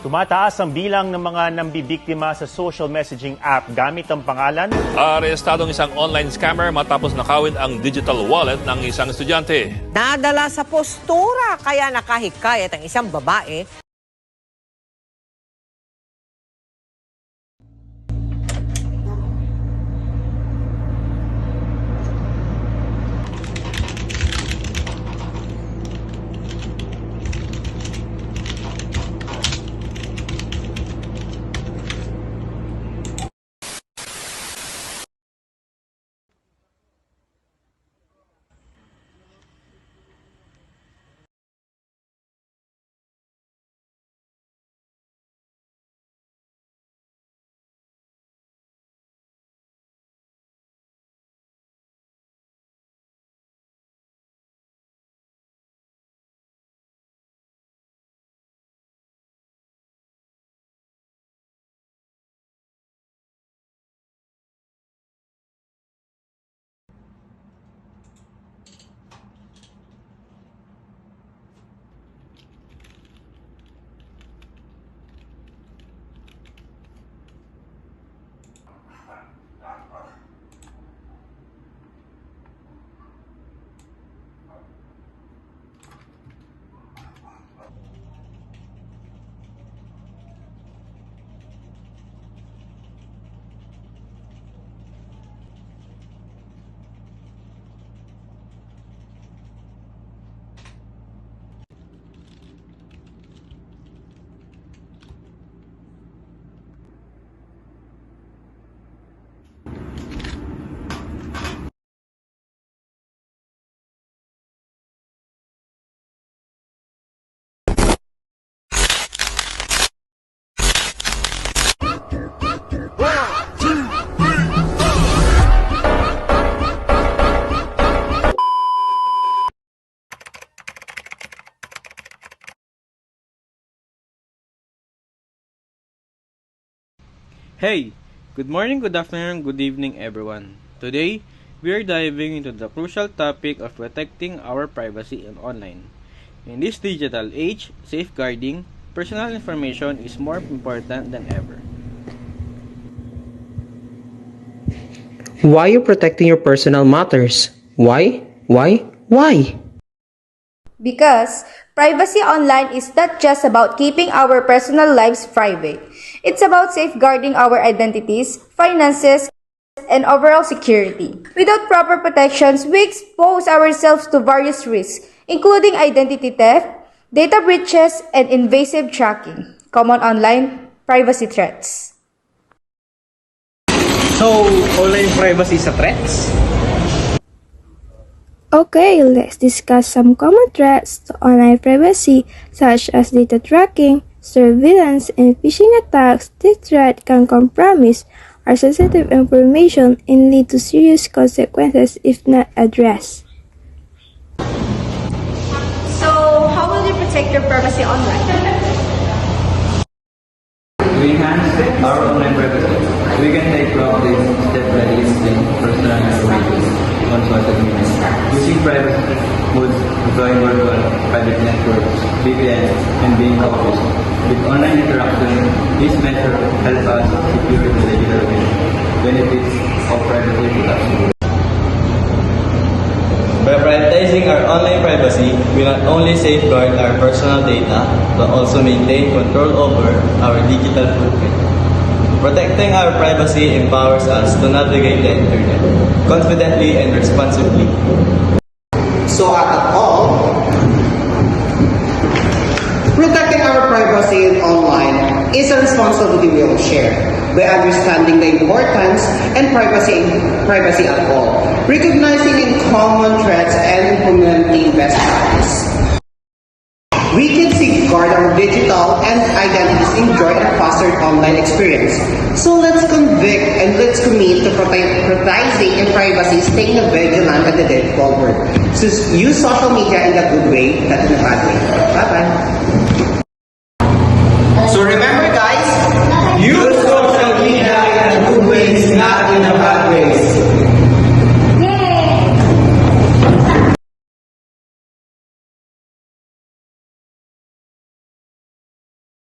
Tumataas ang bilang ng mga nambibiktima sa social messaging app gamit ang pangalan. Arestadong isang online scammer matapos nakawin ang digital wallet ng isang estudyante. Nadala sa postura kaya nakahikayat ang isang babae. Hey! Good morning, good afternoon, good evening everyone. Today, we are diving into the crucial topic of protecting our privacy online. In this digital age, safeguarding personal information is more important than ever. Why you protecting your personal matters? Why? Because privacy online is not just about keeping our personal lives private. It's about safeguarding our identities, finances, and overall security. Without proper protections, we expose ourselves to various risks, including identity theft, data breaches, and invasive tracking, common online privacy threats. So, online privacy is a threat? Okay, let's discuss some common threats to online privacy, such as data tracking, surveillance, and phishing attacks. This threat can compromise our sensitive information and lead to serious consequences if not addressed. So, how will you protect your privacy online? To enhance our online privacy, we can take proactive steps like listing personal information on social media, using privacy modes, deploying virtual private networks, VPNs, and being cautious with online interaction. These measures help us secure the digital benefits of privacy protection. By prioritizing our online privacy, we not only safeguard our personal data, but also maintain control over our digital footprint. Protecting our privacy empowers us to navigate the internet confidently and responsibly. So at all, protecting our privacy online is a responsibility we all share by understanding the importance and privacy at all, recognizing in common threats and implementing best practice. We can safeguard our digital and identities, enjoy a fostered online experience. So let's convict and let's commit to prioritizing and privacy, staying vigilant at the dead forward. So use social media in a good way, not in a bad way. Bye-bye.